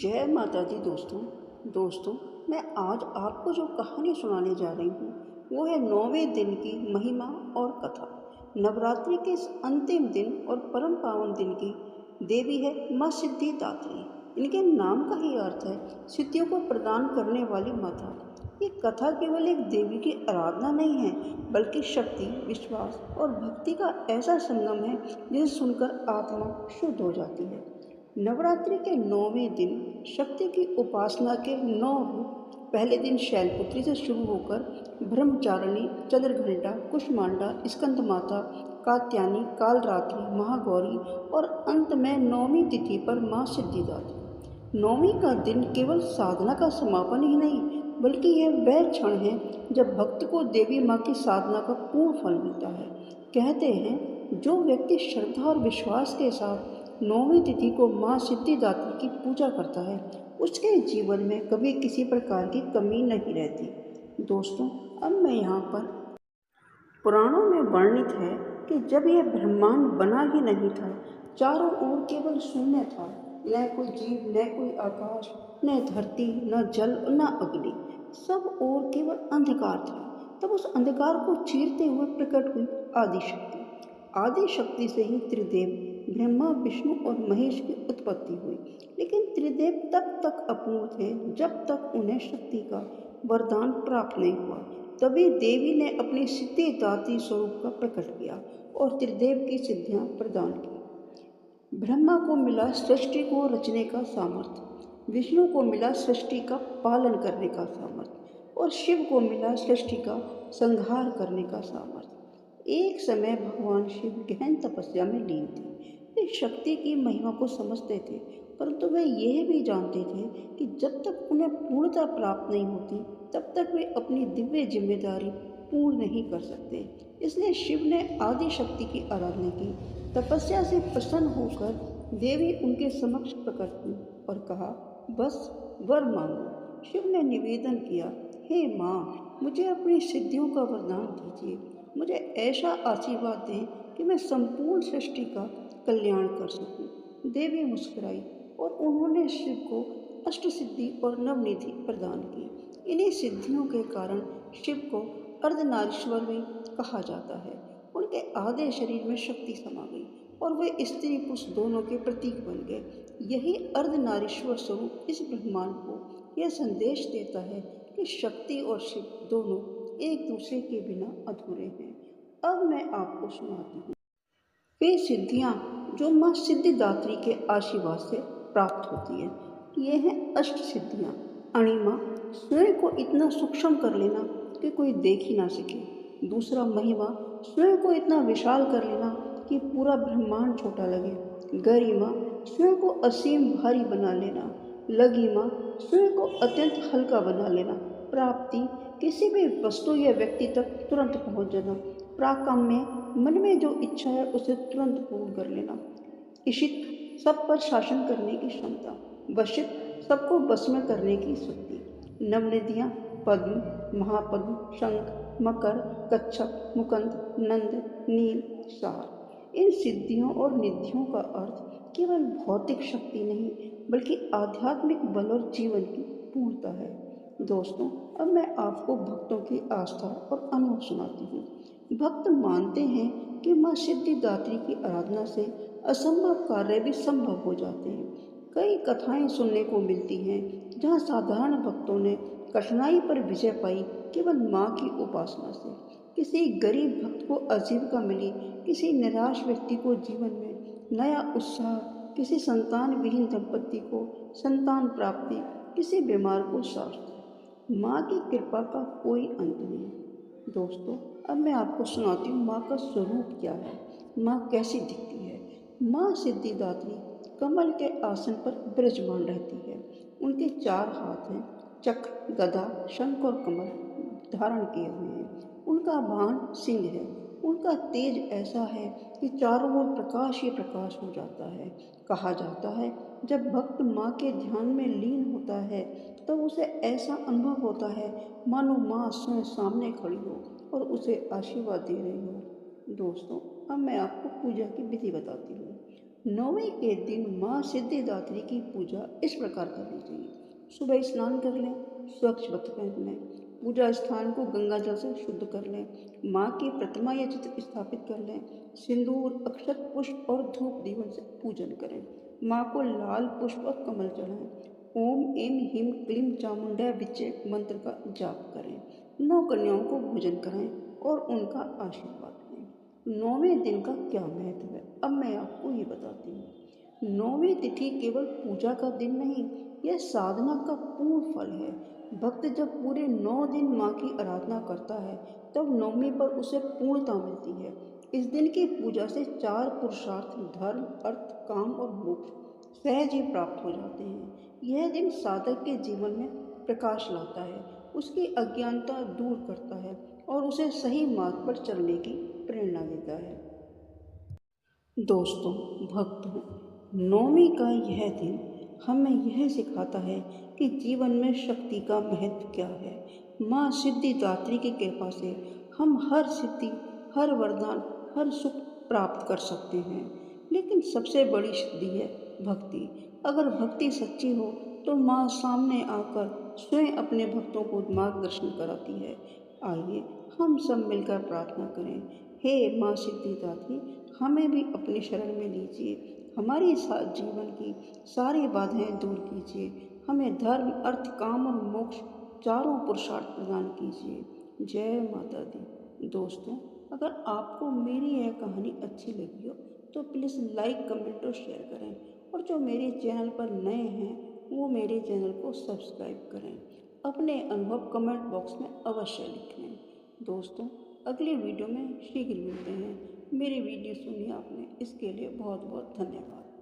जय माता दी दोस्तों। मैं आज आपको जो कहानी सुनाने जा रही हूँ वो है 9वें दिन की महिमा और कथा। नवरात्रि के इस अंतिम दिन और परम पावन दिन की देवी है माँ सिद्धिदात्री। इनके नाम का ही अर्थ है सिद्धियों को प्रदान करने वाली माता। ये कथा केवल एक देवी की आराधना नहीं है बल्कि शक्ति, विश्वास और भक्ति का ऐसा संगम है जिसे सुनकर आत्मा शुद्ध हो जाती है। नवरात्रि के 9वें दिन शक्ति की उपासना के 9 रूप। पहले दिन शैलपुत्री से शुरू होकर ब्रह्मचारिणी, चंद्रघंटा, कुष्मांडा, स्कंदमाता, कात्यायनी, कालरात्रि, महागौरी और अंत में 9वीं तिथि पर माँ सिद्धिदात्री। 9वीं का दिन केवल साधना का समापन ही नहीं बल्कि यह वह क्षण है जब भक्त को देवी माँ की साधना का पूर्ण फल मिलता है। कहते हैं जो व्यक्ति श्रद्धा और विश्वास के साथ 9वीं तिथि को माँ सिद्धिदात्री की पूजा करता है उसके जीवन में कभी किसी प्रकार की कमी नहीं रहती। दोस्तों, अब मैं यहाँ पर पुराणों में वर्णित है कि जब यह ब्रह्मांड बना ही नहीं था, चारों ओर केवल शून्य था, न कोई जीव, न कोई आकाश, न धरती, न जल, न अग्नि, सब ओर केवल अंधकार था। तब उस अंधकार को चीरते हुए प्रकट हुई आदिशक्ति। आदिशक्ति से ही त्रिदेव ब्रह्मा, विष्णु और महेश की उत्पत्ति हुई। लेकिन त्रिदेव तब तक अपूर्ण थे जब तक उन्हें शक्ति का वरदान प्राप्त नहीं हुआ। तभी देवी ने अपनी सिद्धिदात्री स्वरूप का प्रकट किया और त्रिदेव की सिद्धियां प्रदान की। ब्रह्मा को मिला सृष्टि को रचने का सामर्थ्य, विष्णु को मिला सृष्टि का पालन करने का सामर्थ्य और शिव को मिला सृष्टि का संहार करने का सामर्थ्य। एक समय भगवान शिव गहन तपस्या में लीन थे। वे शक्ति की महिमा को समझते थे, परंतु वे यह भी जानते थे कि जब तक उन्हें पूर्णता प्राप्त नहीं होती तब तक वे अपनी दिव्य जिम्मेदारी पूर्ण नहीं कर सकते। इसलिए शिव ने आदि शक्ति की आराधना की। तपस्या से प्रसन्न होकर देवी उनके समक्ष प्रकट हुई और कहा, बस वर मांगो। शिव ने निवेदन किया, हे माँ, मुझे अपनी सिद्धियों का वरदान दीजिए। मुझे ऐसा आशीर्वाद दें कि मैं संपूर्ण सृष्टि का कल्याण कर सकूं। देवी मुस्कुराई और उन्होंने शिव को अष्ट सिद्धि और नवनिधि प्रदान की। इन्हीं सिद्धियों के कारण शिव को अर्धनारीश्वर भी कहा जाता है। उनके आधे शरीर में शक्ति समा गई और वे स्त्री पुरुष दोनों के प्रतीक बन गए। यही अर्धनारीश्वर स्वरूप इस ब्रह्मांड को यह संदेश देता है कि शक्ति और शिव दोनों एक दूसरे के बिना अधूरे हैं। अब मैं आपको सुनाती हूँ वे सिद्धियाँ जो माँ सिद्धिदात्री के आशीर्वाद से प्राप्त होती है। ये हैं अष्ट सिद्धियाँ। अणिमा, स्वयं को इतना सूक्ष्म कर लेना कि कोई देख ही ना सके। दूसरा, महिमा, स्वयं को इतना विशाल कर लेना कि पूरा ब्रह्मांड छोटा लगे। गरिमा, स्वयं को असीम भारी बना लेना। लघिमा, स्वयं को अत्यंत हल्का बना लेना। प्राप्ति, किसी भी वस्तु या व्यक्ति तक तुरंत पहुँच जाना। प्राकाम्य, मन में जो इच्छा है उसे तुरंत पूर्ण कर लेना। इशित, सब पर शासन करने की क्षमता। वशित, सबको बस में करने की शक्ति। नवनिधियाँ, पद्म, महापद्म, शंख, मकर, कच्छप, मुकंद, नंद, नील, सार। इन सिद्धियों और निधियों का अर्थ केवल भौतिक शक्ति नहीं बल्कि आध्यात्मिक बल और जीवन की पूर्णता है। दोस्तों, अब मैं आपको भक्तों की आस्था और अनुभव सुनाती हूँ। भक्त मानते हैं कि माँ सिद्धिदात्री की आराधना से असंभव कार्य भी संभव हो जाते हैं। कई कथाएं सुनने को मिलती हैं जहाँ साधारण भक्तों ने कठिनाई पर विजय पाई केवल माँ की उपासना से। किसी गरीब भक्त को आजीविका मिली, किसी निराश व्यक्ति को जीवन में नया उत्साह, किसी संतान विहीन दंपत्ति को संतान प्राप्ति, किसी बीमार को स्वास्थ्य। माँ की कृपा का कोई अंत नहीं। दोस्तों, अब मैं आपको सुनाती हूँ माँ का स्वरूप क्या है, माँ कैसी दिखती है। माँ सिद्धिदात्री कमल के आसन पर विराजमान रहती है। उनके 4 हाथ हैं, चक्र, गदा, शंख और कमल धारण किए हुए हैं। उनका बाण सिंह है। उनका तेज ऐसा है कि चारों ओर प्रकाश ही प्रकाश हो जाता है। कहा जाता है जब भक्त माँ के ध्यान में लीन होता है तो उसे ऐसा अनुभव होता है मानो माँ स्वयं सामने खड़ी हो और उसे आशीर्वाद दे रही हो। दोस्तों, अब मैं आपको पूजा की विधि बताती हूँ। नौवें के दिन माँ सिद्धिदात्री की पूजा इस प्रकार करनी चाहिए। सुबह स्नान कर लें, स्वच्छ वस्त्र पहन लें, पूजा स्थान को गंगा जल से शुद्ध कर लें, माँ की प्रतिमा या चित्र स्थापित कर लें, सिंदूर, अक्षत, पुष्प और धूप दीवन से पूजन करें। माँ को लाल पुष्प और कमल चढ़ाएं। ओम एम ह्रीं क्लीं चामुंडा विचे मंत्र का जाप करें। 9 कन्याओं को भोजन कराएं और उनका आशीर्वाद लें। 9वें दिन का क्या महत्व है, अब मैं आपको ये बताती हूँ। 9वीं तिथि केवल पूजा का दिन नहीं, यह साधना का पूर्ण फल है। भक्त जब पूरे 9 दिन माँ की आराधना करता है, तब 9वीं पर उसे पूर्णता मिलती है। इस दिन की पूजा से 4 पुरुषार्थ धर्म, अर्थ, काम और मोक्ष सहज ही प्राप्त हो जाते हैं। यह दिन साधक के जीवन में प्रकाश लाता है, उसकी अज्ञानता दूर करता है और उसे सही मार्ग पर चलने की प्रेरणा देता है। दोस्तों, भक्तों, 9वीं का यह दिन हमें यह सिखाता है कि जीवन में शक्ति का महत्व क्या है। माँ सिद्धिदात्री की कृपा से हम हर सिद्धि, हर वरदान, हर सुख प्राप्त कर सकते हैं। लेकिन सबसे बड़ी सिद्धि है भक्ति। अगर भक्ति सच्ची हो तो माँ सामने आकर स्वयं अपने भक्तों को मार्गदर्शन कराती है। आइए हम सब मिलकर प्रार्थना करें। हे माँ सिद्धिदात्री, हमें भी अपनी शरण में लीजिए। हमारी जीवन की सारी बाधाएं दूर कीजिए। हमें धर्म, अर्थ, काम और मोक्ष चारों पुरुषार्थ प्रदान कीजिए। जय माता दी। दोस्तों, अगर आपको मेरी यह कहानी अच्छी लगी हो तो प्लीज़ लाइक, कमेंट और शेयर करें। और जो मेरे चैनल पर नए हैं वो मेरे चैनल को सब्सक्राइब करें। अपने अनुभव कमेंट बॉक्स में अवश्य लिखें। दोस्तों, अगली वीडियो में शीघ्र मिलते हैं। मेरी वीडियो सुनी आपने, इसके लिए बहुत बहुत धन्यवाद।